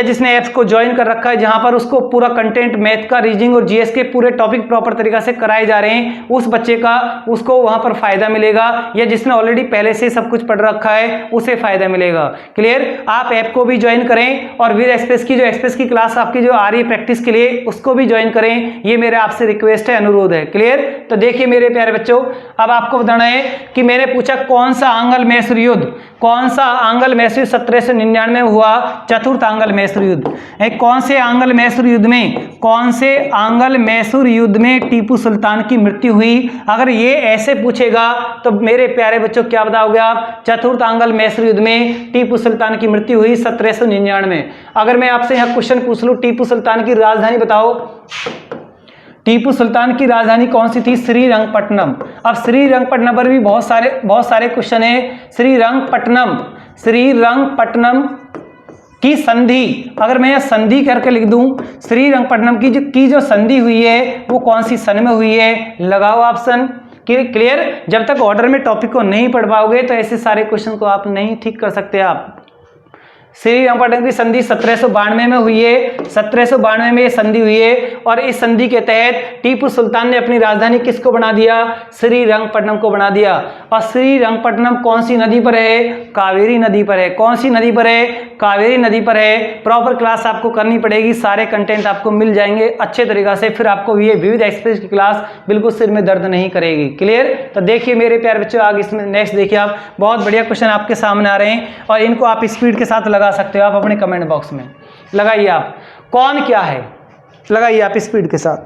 जिसने ऐप्स को ज्वाइन कर रखा है जहां पर उसको पूरा कंटेंट मैथ का, रीजनिंग और जीएस के पूरे टॉपिक प्रॉपर तरीका से कराए जा रहे हैं, उस बच्चे का उसको वहां पर फायदा मिलेगा, या जिसने ऑलरेडी पहले से सब कुछ पढ़ रखा है उसे फायदा मिलेगा। क्लियर? आप ऐप को भी ज्वाइन करें और विद एक्सप्रेस की क्लास आपकी जो आ रही है प्रैक्टिस के लिए उसको भी ज्वाइन करें, ये मेरा आपसे रिक्वेस्ट है, अनुरोध है। क्लियर? तो देखिए मेरे प्यारे बच्चों, अब आपको बताना है कि मैंने पूछा कौन सा आंग्ल मैसूर युद्ध, 1799 में हुआ चतुर्थ आंग्ल मैसूर युद्ध। कौन से आंग्ल मैसूर युद्ध में टीपू सुल्तान की मृत्यु हुई? अगर ये ऐसे पूछेगा तो मेरे प्यारे बच्चों क्या बताओगे आप? चतुर्थ आंग्ल मैसूर युद्ध में टीपू सुल्तान की मृत्यु हुई 1799 में। अगर मैं आपसे यहाँ क्वेश्चन पूछ लूं, टीपू सुल्तान की राजधानी बताओ, टीपू सुल्तान की राजधानी कौन सी थी? श्रीरंगपट्टनम। अब श्रीरंगपट्टनम पर भी बहुत सारे क्वेश्चन है। श्रीरंगपट्टनम की संधि, अगर मैं यह संधि करके लिख दूं, श्रीरंगपट्टनम की जो संधि हुई है वो कौन सी सन में हुई है? लगाओ ऑप्शन। क्लियर? जब तक ऑर्डर में टॉपिक को नहीं पढ़ पाओगे तो ऐसे सारे क्वेश्चन को आप नहीं ठीक कर सकते आप। श्रीरंगपट्टनम की संधि 1792 में हुई है, 1792 में ये संधि हुई है, और इस संधि के तहत टीपू सुल्तान ने अपनी राजधानी किसको बना दिया? श्रीरंगपट्टनम को बना दिया। और श्रीरंगपट्टनम कौन सी नदी पर है? कावेरी नदी पर है। कौन सी नदी पर है? कावेरी नदी पर है। प्रॉपर क्लास आपको करनी पड़ेगी, सारे कंटेंट आपको मिल जाएंगे अच्छे तरीका से, फिर आपको ये विविध एक्सप्रेस की क्लास बिल्कुल सिर में दर्द नहीं करेगी। क्लियर? तो देखिए मेरे प्यारे बच्चों, आगे इसमें नेक्स्ट देखिए आप, बहुत बढ़िया क्वेश्चन आपके सामने आ रहे हैं और इनको आप स्पीड के साथ लगा सकते हो। आप अपने कमेंट बॉक्स में लगाइए, आप कौन क्या है लगाइए आप स्पीड के साथ,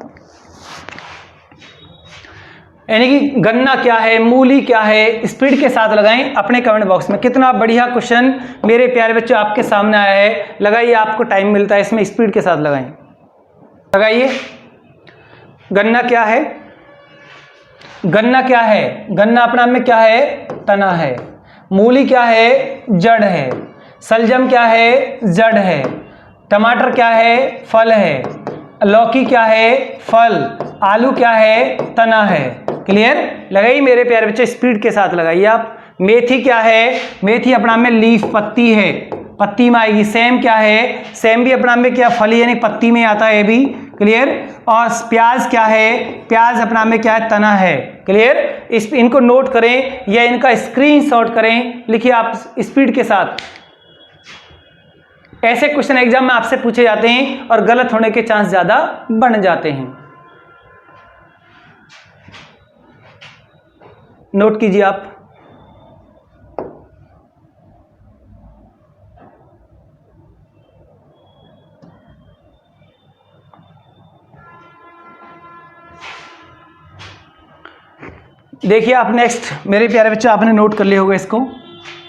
यानी कि गन्ना क्या है, मूली क्या है, स्पीड के साथ लगाएं अपने कमेंट बॉक्स में। कितना बढ़िया क्वेश्चन मेरे प्यारे बच्चों आपके सामने आया है, लगाइए, आपको टाइम मिलता है इसमें, स्पीड के साथ लगाएं, लगाइए। गन्ना क्या है? गन्ना क्या है? गन्ना अपने आप में क्या है? तना है। मूली क्या है? जड़ है। सलजम क्या है? जड़ है। टमाटर क्या है? फल है। लौकी क्या है? फल। आलू क्या है? तना है। क्लियर? लगाइए मेरे प्यारे बच्चे, स्पीड के साथ लगाइए आप। मेथी क्या है? मेथी अपना में लीफ, पत्ती है, पत्ती में आएगी। सेम क्या है? सेम भी अपना में क्या? फली, यानी पत्ती में आता है ये भी। क्लियर? और प्याज क्या है? प्याज अपना में क्या है? तना है। क्लियर? इनको नोट करें या इनका स्क्रीनशॉट करें, लिखिए आप स्पीड के साथ। ऐसे क्वेश्चन एग्जाम में आपसे पूछे जाते हैं और गलत होने के चांस ज्यादा बढ़ जाते हैं। नोट कीजिए आप। देखिए आप नेक्स्ट, मेरे प्यारे बच्चों आपने नोट कर लिया होगा इसको,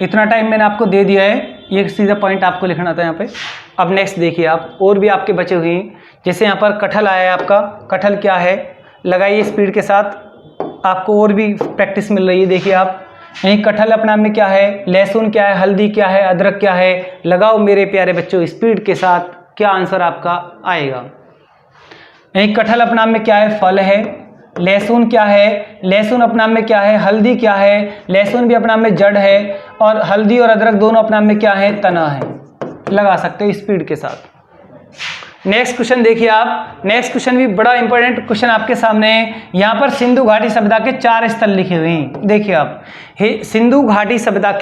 इतना टाइम मैंने आपको दे दिया है, ये सीधा पॉइंट आपको लिखना था यहाँ पे। अब नेक्स्ट देखिए आप, और भी आपके बचे हुए हैं, जैसे यहाँ पर कटहल आया है आपका, कटहल क्या है, लगाइए स्पीड के साथ, आपको और भी प्रैक्टिस मिल रही है। देखिए आप, यही कटहल अपने नाम में क्या है, लहसुन क्या है, हल्दी क्या है, अदरक क्या है, लगाओ मेरे प्यारे बच्चों स्पीड के साथ, क्या आंसर आपका आएगा। यही कटहल अपने नाम में क्या है, फल है। लहसुन क्या है, लहसुन अपने नाम में क्या है, हल्दी क्या है, लहसुन भी अपने नाम में जड़ है, और हल्दी और अदरक दोनों अपने नाम में क्या है, तना है। लगा सकते हो स्पीड के साथ। नेक्स्ट क्वेश्चन देखिए आप, नेक्स्ट क्वेश्चन भी बड़ा इंपॉर्टेंट क्वेश्चन आपके सामने है। यहाँ पर सिंधु घाटी सभ्यता के 4 स्थल लिखे हुए हैं। देखिए आप, सिंधु घाटी सभ्यता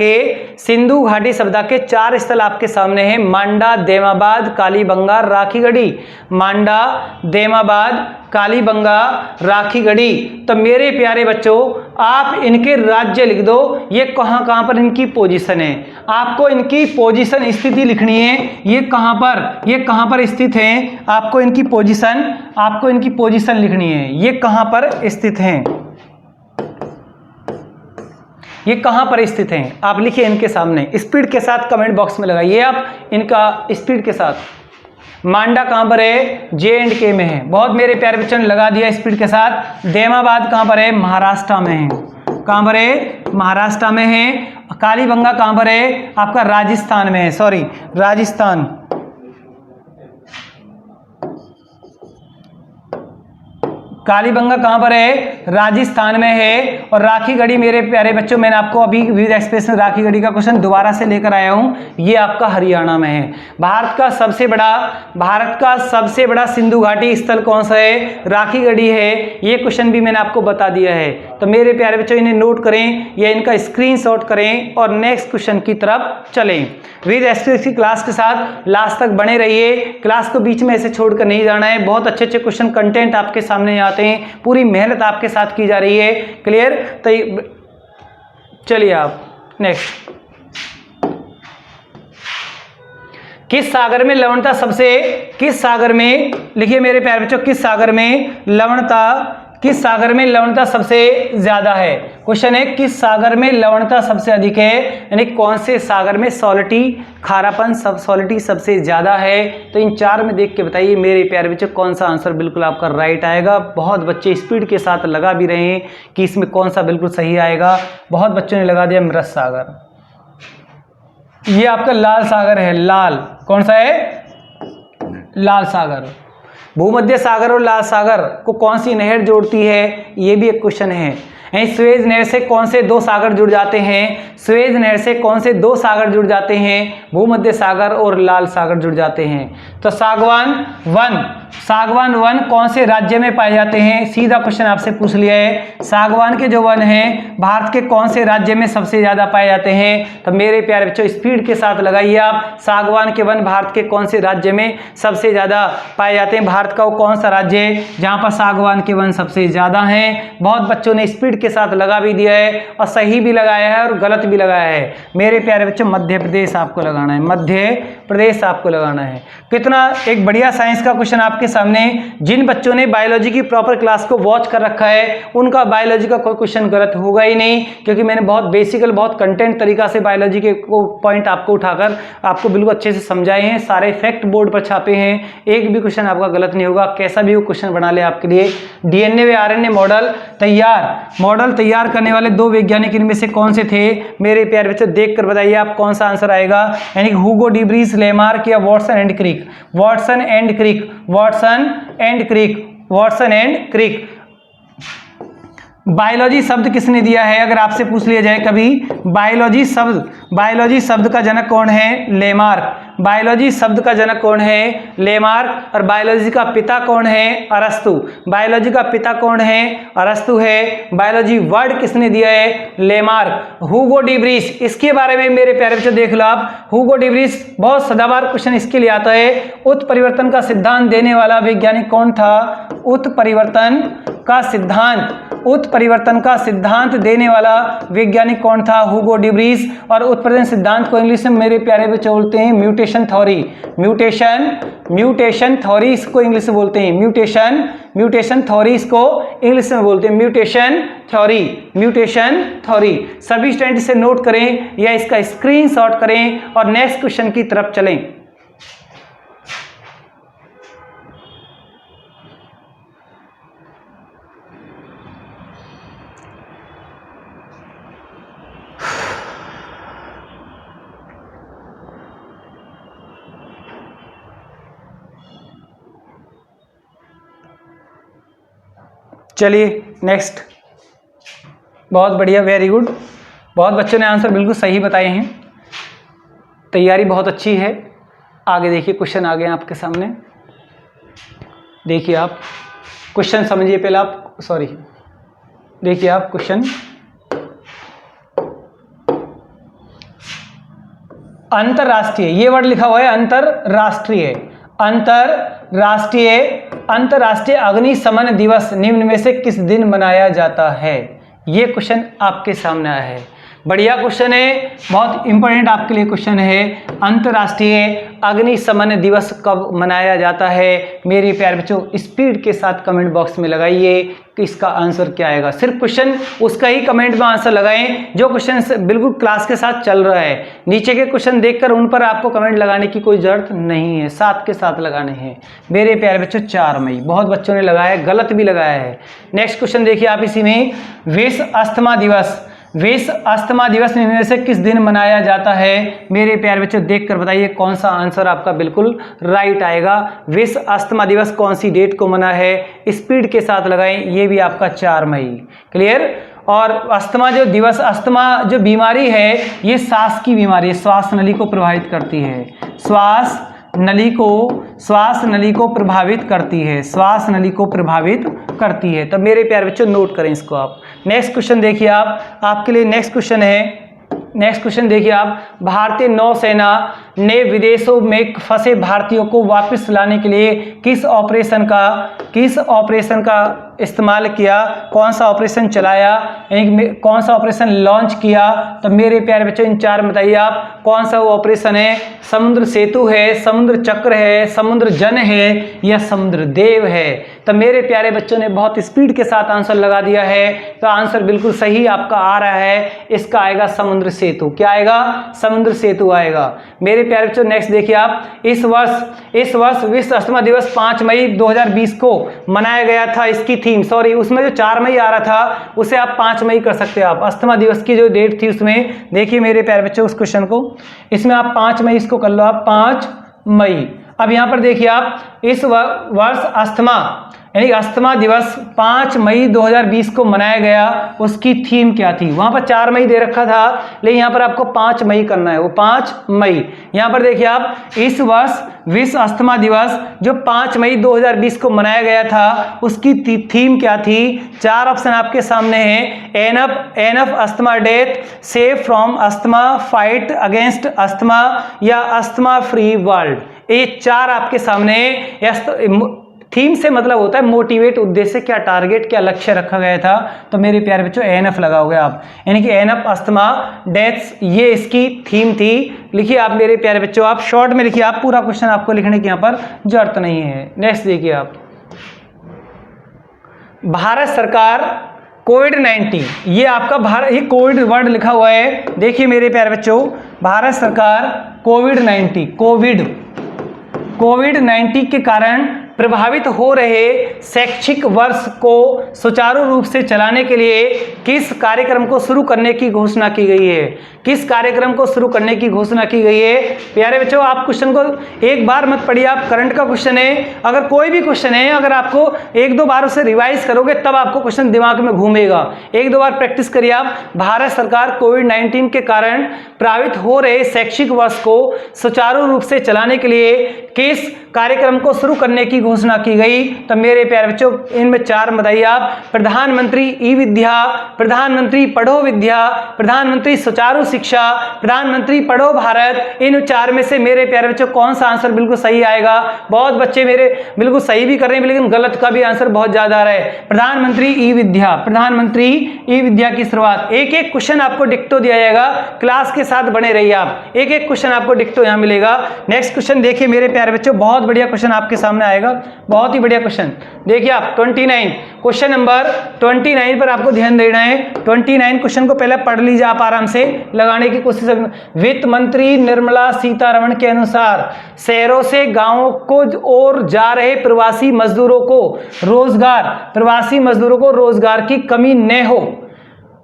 के 4 स्थल आपके सामने हैं, मांडा, देमाबाद, कालीबंगा, राखीगढ़ी। मांडा, देमाबाद, कालीबंगा, राखीगढ़ी। तो मेरे प्यारे बच्चों आप इनके राज्य लिख दो, ये कहाँ कहाँ पर इनकी पोजीशन है, आपको इनकी पोजीशन स्थिति लिखनी है, ये कहाँ पर स्थित हैं, आपको इनकी पोजीशन लिखनी है, ये कहाँ पर स्थित हैं, ये कहाँ पर स्थित हैं, आप लिखिए इनके सामने स्पीड के साथ, कमेंट बॉक्स में लगाइए आप इनका स्पीड के साथ। मांडा कहाँ पर है, J&K में है, बहुत मेरे प्यारे बच्चों ने लगा दिया स्पीड के साथ। देमाबाद कहाँ पर है, महाराष्ट्र में है, कहाँ पर है, महाराष्ट्र में है। कालीबंगा कहाँ पर है, आपका राजस्थान में है, सॉरी राजस्थान। कालीबंगा कहाँ पर है, राजस्थान में है। और राखीगढ़ी मेरे प्यारे बच्चों, मैंने आपको अभी विद एक्सप्रेशन राखीगढ़ी का क्वेश्चन दोबारा से लेकर आया हूँ, ये आपका हरियाणा में है। भारत का सबसे बड़ा सिंधु घाटी स्थल कौन सा है, राखीगढ़ी है, ये क्वेश्चन भी मैंने आपको बता दिया है। तो मेरे प्यारे बच्चों इन्हें नोट करें या इनका स्क्रीनशॉट करें और नेक्स्ट क्वेश्चन की तरफ चलें। विद एक्सप्रेस की क्लास के साथ लास्ट तक बने रहिए, क्लास को बीच में ऐसे छोड़कर नहीं जाना है। बहुत अच्छे अच्छे क्वेश्चन कंटेंट आपके सामने आते हैं, पूरी मेहनत आपके साथ की जा रही है। क्लियर? तो चलिए आप नेक्स्ट, किस सागर में लवणता लिखिए मेरे प्यारे बच्चों, किस सागर में लवणता सबसे ज्यादा है। क्वेश्चन है किस सागर में लवणता सबसे अधिक है, यानी कौन से सागर में सॉलिटी खारापन सॉलिटी सबसे ज्यादा है। तो इन 4 में देख के बताइए मेरे प्यारे बच्चों कौन सा आंसर बिल्कुल आपका राइट आएगा। बहुत बच्चे स्पीड के साथ लगा भी रहे हैं कि इसमें कौन सा बिल्कुल सही आएगा। बहुत बच्चों ने लगा दिया मृत सागर, ये आपका लाल सागर है, लाल कौन सा है, लाल सागर। भूमध्य सागर और लाल सागर को कौन सी नहर जोड़ती है, ये भी एक क्वेश्चन है। स्वेज नहर से कौन से 2 सागर जुड़ जाते हैं, स्वेज नहर से कौन से 2 सागर जुड़ जाते हैं, भूमध्य सागर और लाल सागर जुड़ जाते हैं। तो सागवान वन कौन से राज्य में पाए जाते हैं, सीधा क्वेश्चन आपसे पूछ लिया है। सागवान के जो वन हैं भारत के कौन से राज्य में सबसे ज्यादा पाए जाते हैं। तो मेरे प्यारे बच्चों स्पीड के साथ लगाइए आप, सागवान के वन भारत के कौन से राज्य में सबसे ज्यादा पाए जाते हैं। भारत का वो कौन सा राज्य है जहां पर सागवान के वन सबसे ज्यादा हैं। बहुत बच्चों ने स्पीड के साथ लगा भी दिया है और सही भी लगाया है और गलत भी लगाया है। मेरे प्यारे बच्चों मध्य प्रदेश आपको लगाना है, मध्य प्रदेश आपको लगाना है। कितना एक बढ़िया साइंस का क्वेश्चन आपके सामने। जिन बच्चों ने बायोलॉजी की प्रॉपर क्लास को वॉच कर रखा है उनका बायोलॉजी का कोई क्वेश्चन गलत होगा ही नहीं, क्योंकि मैंने बहुत बेसिकल बहुत कंटेंट तरीका से बायोलॉजी के पॉइंट आपको उठाकर आपको बिल्कुल अच्छे से समझाए हैं। सारे फैक्ट बोर्ड पर छापे हैं, एक भी क्वेश्चन आपका गलत नहीं होगा। कैसा भी वो क्वेश्चन बना ले आपके लिए। डीएनए व आरएनए मॉडल तैयार करने वाले 2 वैज्ञानिक इनमें से कौन से थे। मेरे प्यारे बच्चों देख कर बताइए आप कौन सा आंसर आएगा, यानी हुगो डीब्रीज, लेमार्क या वॉटसन एंड क्रिक। बायोलॉजी शब्द किसने दिया है, अगर आपसे पूछ लिया जाए कभी बायोलॉजी शब्द का जनक कौन है, लेमार्क। बायोलॉजी शब्द का जनक कौन है? लेमार्क। और बायोलॉजी का पिता कौन है? अरस्तु। बायोलॉजी का पिता कौन है? अरस्तु है। बायोलॉजी वर्ड किसने दिया है? लेमार्क। हुगो डी व्रीस, इसके बारे में मेरे प्यारे बच्चों देख लो आप। हुगो डी व्रीस, बहुत सदाबहार क्वेश्चन इसके लिए आता है। उत्परिवर्तन का सिद्धांत देने वाला वैज्ञानिक कौन था? उत्परिवर्तन का सिद्धांत देने वाला वैज्ञानिक कौन था? Hugo de Vries. और उत्परिवर्तन सिद्धांत को इंग्लिश में मेरे प्यारे बच्चे बोलते हैं म्यूटेशन थ्योरी। म्यूटेशन थ्योरी इसको इंग्लिश में बोलते हैं। म्यूटेशन थ्योरी इसको इंग्लिश में बोलते हैं म्यूटेशन थ्योरी। सभी स्टूडेंट इसे नोट करें या इसका स्क्रीनशॉट करें और नेक्स्ट क्वेश्चन की तरफ चलें। चलिए नेक्स्ट। बहुत बढ़िया, वेरी गुड। बहुत बच्चों ने आंसर बिल्कुल सही बताए हैं, तैयारी बहुत अच्छी है। आगे देखिए, क्वेश्चन आ गए आपके सामने। देखिए आप क्वेश्चन समझिए पहले आप, सॉरी देखिए आप क्वेश्चन। अंतरराष्ट्रीय, ये वर्ड लिखा हुआ है अंतरराष्ट्रीय अग्निशमन दिवस निम्न में से किस दिन मनाया जाता है? ये क्वेश्चन आपके सामने आया है। बढ़िया क्वेश्चन है, बहुत इंपॉर्टेंट आपके लिए क्वेश्चन है। अंतरराष्ट्रीय अग्निशमन दिवस कब मनाया जाता है? मेरे प्यारे बच्चों स्पीड के साथ कमेंट बॉक्स में लगाइए कि इसका आंसर क्या आएगा। सिर्फ क्वेश्चन उसका ही कमेंट में आंसर लगाएं जो क्वेश्चन बिल्कुल क्लास के साथ चल रहा है। नीचे के क्वेश्चन देखकर उन पर आपको कमेंट लगाने की कोई जरूरत नहीं है, साथ के साथ लगाने हैं। मेरे प्यारे बच्चों 4 मई, बहुत बच्चों ने लगाया, गलत भी लगाया है। नेक्स्ट क्वेश्चन देखिए आप इसी में। विश्व अस्थमा दिवस में से किस दिन मनाया जाता है? मेरे प्यारे बच्चों देखकर बताइए कौन सा आंसर आपका बिल्कुल राइट आएगा। विश्व अस्थमा दिवस कौन सी डेट को मना है? स्पीड के साथ लगाएं, ये भी आपका 4 मई। क्लियर? और अस्थमा जो बीमारी है ये सांस की बीमारी है, श्वास नली को प्रभावित करती है। श्वास नली को प्रभावित करती है। तो मेरे प्यारे बच्चों नोट करें इसको आप। नेक्स्ट क्वेश्चन देखिए आप, आपके लिए नेक्स्ट क्वेश्चन देखिए आप। भारतीय नौसेना ने विदेशों में फंसे भारतीयों को वापस लाने के लिए किस ऑपरेशन का इस्तेमाल किया? कौन सा ऑपरेशन चलाया, यानी कौन सा ऑपरेशन लॉन्च किया? तो मेरे प्यारे बच्चों इन 4 बताइए आप कौन सा वो ऑपरेशन है। समुद्र सेतु है, समुद्र चक्र है, समुद्र जन है या समुद्र देव है? तो मेरे प्यारे बच्चों ने बहुत स्पीड के साथ आंसर लगा दिया है, तो आंसर बिल्कुल सही आपका आ रहा है। इसका आएगा समुद्र सेतु। क्या आएगा? समुद्र सेतु आएगा। मेरे प्यारे बच्चों नेक्स्ट देखिए आप। इस वर्ष विश्व अस्थमा दिवस 5 मई 2020 को मनाया गया था। इसकी थीम, सॉरी उसमें जो 4 मई आ रहा था उसे आप 5 मई कर सकते हो। आप अस्थमा दिवस की जो डेट थी उसमें देखिए मेरे प्यारे बच्चों उस क्वेश्चन को, इसमें आप 5 मई इसको कर लो आप 5 मई। अब यहां पर देखिए आप, इस वर्ष अस्थमा दिवस 5 मई 2020 को मनाया गया, उसकी थीम क्या थी? वहां पर 4 मई दे रखा था, लेकिन यहां पर आपको 5 मई करना है, वो 5 मई। यहां पर देखिए आप, इस वर्ष विश्व अस्थमा दिवस जो 5 मई 2020 को मनाया गया था उसकी थीम क्या थी? 4 ऑप्शन आपके सामने हैं। Enough asthma death, safe from asthma, fight against asthma या अस्थमा फ्री वर्ल्ड। ये 4 आपके सामने। थीम से मतलब होता है मोटिवेट, उद्देश्य, क्या टारगेट, क्या लक्ष्य रखा गया था। तो मेरे प्यारे बच्चों एनएफ लगाओगे आप, यानी कि एनएफ अस्थमा डेथ्स, ये इसकी थीम थी। लिखिए आप मेरे प्यारे बच्चों, आप शॉर्ट में लिखिए, आप पूरा क्वेश्चन आपको लिखने की यहाँ पर जरूरत नहीं है। नेक्स्ट देखिए आप, भारत सरकार कोविड-19, ये आपका ये कोविड वर्ड लिखा हुआ है। देखिए मेरे प्यारे बच्चों, भारत सरकार कोविड-19 के कारण प्रभावित हो रहे शैक्षिक वर्ष को सुचारू रूप से चलाने के लिए किस कार्यक्रम को शुरू करने की घोषणा की गई है? किस कार्यक्रम को शुरू करने की घोषणा की गई है। प्यारे बच्चों, आप क्वेश्चन को एक बार मत पढ़िए, आप करंट का क्वेश्चन है, अगर कोई भी क्वेश्चन है, अगर आपको एक दो बार उसे रिवाइज करोगे तब आपको क्वेश्चन दिमाग में घूमेगा। एक दो बार प्रैक्टिस करिए आप। भारत सरकार कोविड-19 के कारण प्रभावित हो रहे शैक्षिक वर्ष को सुचारू रूप से चलाने के लिए किस कार्यक्रम को शुरू करने की घोषणा की गई। तो मेरे प्यारे बच्चों, इनमें चार बताइए आप। प्रधानमंत्री ई विद्या, प्रधानमंत्री पढ़ो विद्या, प्रधानमंत्री सुचारू शिक्षा, प्रधानमंत्री पढ़ो भारत। इन चार में से मेरे प्यारे बच्चों कौन सा आंसर बिल्कुल सही आएगा। बहुत बच्चे मेरे बिल्कुल सही भी कर रहे हैं, लेकिन गलत का भी आंसर बहुत ज्यादा आ रहा है। प्रधानमंत्री ई विद्या, प्रधानमंत्री ई विद्या की शुरुआत। एक एक क्वेश्चन आपको डिक्टो दिया जाएगा, क्लास के साथ बने रहिए आप, एक एक क्वेश्चन आपको डिक्टो यहां मिलेगा। नेक्स्ट क्वेश्चन देखिए मेरे प्यारे बच्चों, बहुत बढ़िया क्वेश्चन आपके सामने आएगा, बहुत ही बढ़िया क्वेश्चन। देखिए आप 29 क्वेश्चन नंबर 29 पर आपको ध्यान देना है। 29 क्वेश्चन को पहले पढ़ लीजिए आप, आराम से लगाने की कोशिश करना। वित्त मंत्री निर्मला सीतारमण के अनुसार शहरों से गांवों को ओर जा रहे प्रवासी मजदूरों को रोजगार की कमी न हो,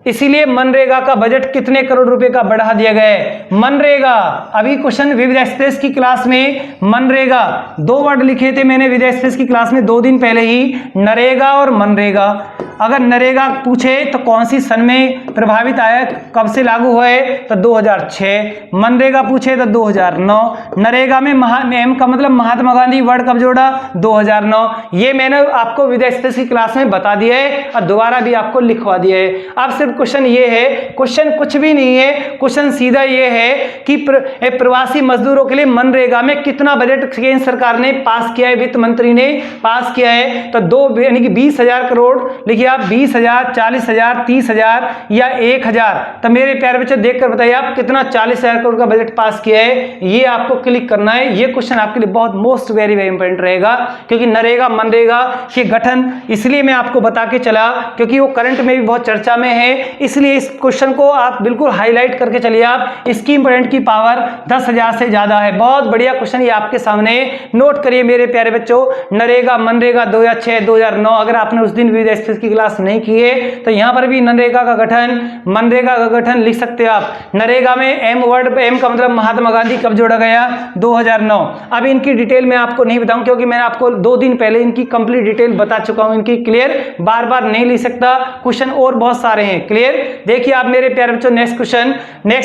इसीलिए मनरेगा का बजट कितने करोड़ रुपए का बढ़ा दिया गया है। मनरेगा, अभी क्वेश्चन विविध एक्सप्रेस की क्लास में मनरेगा दो वर्ड लिखे थे मैंने विविध एक्सप्रेस की क्लास में 2 दिन पहले ही, नरेगा और मनरेगा। अगर नरेगा पूछे तो कौन सी सन में प्रभावित आया, कब से लागू हुआ है, तो 2006। मनरेगा पूछे तो 2009। नरेगा में एम का मतलब महात्मा गांधी वर्ड कब जोड़ा, 2009। ये मैंने आपको विविध एक्सप्रेस की क्लास में बता दिया है और दोबारा भी आपको लिखवा दिया है। अब सिर्फ क्वेश्चन ये है, क्वेश्चन कुछ भी नहीं है, क्वेश्चन सीधा ये है कि प्रवासी मजदूरों के लिए मनरेगा में कितना बजट केंद्र सरकार ने पास किया है, वित्त मंत्री ने पास किया है। तो 2 यानी कि 20,000 करोड़ लिखिए आप, 20,000, 40,000, 30,000 या 1,000। तो मेरे प्यारे बच्चे देखकर बताइए आप कितना 40,000 करोड़ का बजट पास किया है, ये आपको क्लिक करना है। ये क्वेश्चन आपके लिए बहुत मोस्ट वेरी इंपॉर्टेंट रहेगा, क्योंकि नरेगा मनरेगा के गठन इसलिए मैं आपको बता के चला क्योंकि वो करंट में भी बहुत चर्चा में है, इसलिए इस क्वेश्चन को आप बिल्कुल हाईलाइट करके चलिए आप। इसकी इंपॉर्टेंट की पावर 10,000 से ज्यादा है। बहुत बढ़िया क्वेश्चन ये आपके सामने, नोट करिए मेरे प्यारे बच्चों। नरेगा मनरेगा 2006 2009, अगर आपने उस दिन विविध एक्सप्रेस की क्लास नहीं की है तो यहां पर भी नरेगा का गठन, मनरेगा का गठन लिख सकते हो आप। नरेगा में एम वर्ड, एम का मतलब महात्मा गांधी कब जोड़ा गया, 2009। अब इनकी डिटेल मैं आपको नहीं बताऊं क्योंकि मैंने आपको 2 दिन पहले इनकी कंप्लीट डिटेल बता चुका हूं, इनकी क्लियर बार बार नहीं लिख सकता, क्वेश्चन और बहुत सारे हैं। क्लियर, देखिए आप मेरे प्यारे बच्चों नेक्स्ट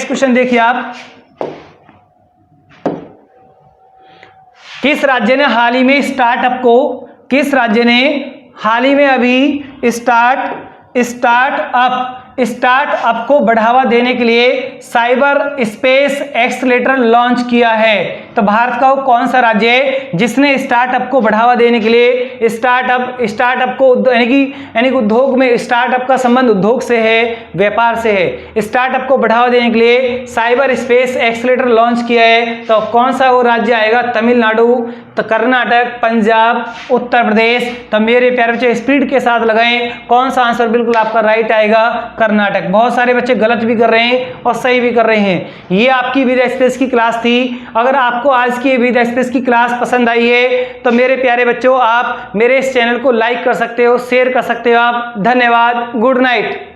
क्वेश्चन देखिए आप। किस राज्य ने हाल ही में स्टार्टअप को बढ़ावा देने के लिए साइबर स्पेस एक्सेलेरेटर लॉन्च किया है। तो भारत का वो कौन सा राज्य है जिसने स्टार्टअप को बढ़ावा देने के लिए स्टार्टअप को यानी कि उद्योग में, स्टार्टअप का संबंध उद्योग से है, व्यापार से है। स्टार्टअप को बढ़ावा देने के लिए साइबर स्पेस एक्सेलेरेटर लॉन्च किया है। तो कौन सा वो राज्य आएगा, तमिलनाडु, तो कर्नाटक, पंजाब, उत्तर प्रदेश। तो मेरे प्यारे बच्चे स्पीड के साथ लगाएं, कौन सा आंसर बिल्कुल आपका राइट आएगा, कर्नाटक। बहुत सारे बच्चे गलत भी कर रहे हैं और सही भी कर रहे हैं। ये आपकी विविध एक्सप्रेस की क्लास थी। अगर आपको आज की विविध एक्सप्रेस की क्लास पसंद आई है तो मेरे प्यारे बच्चों आप मेरे इस चैनल को लाइक कर सकते हो, शेयर कर सकते हो आप। धन्यवाद, गुड नाइट।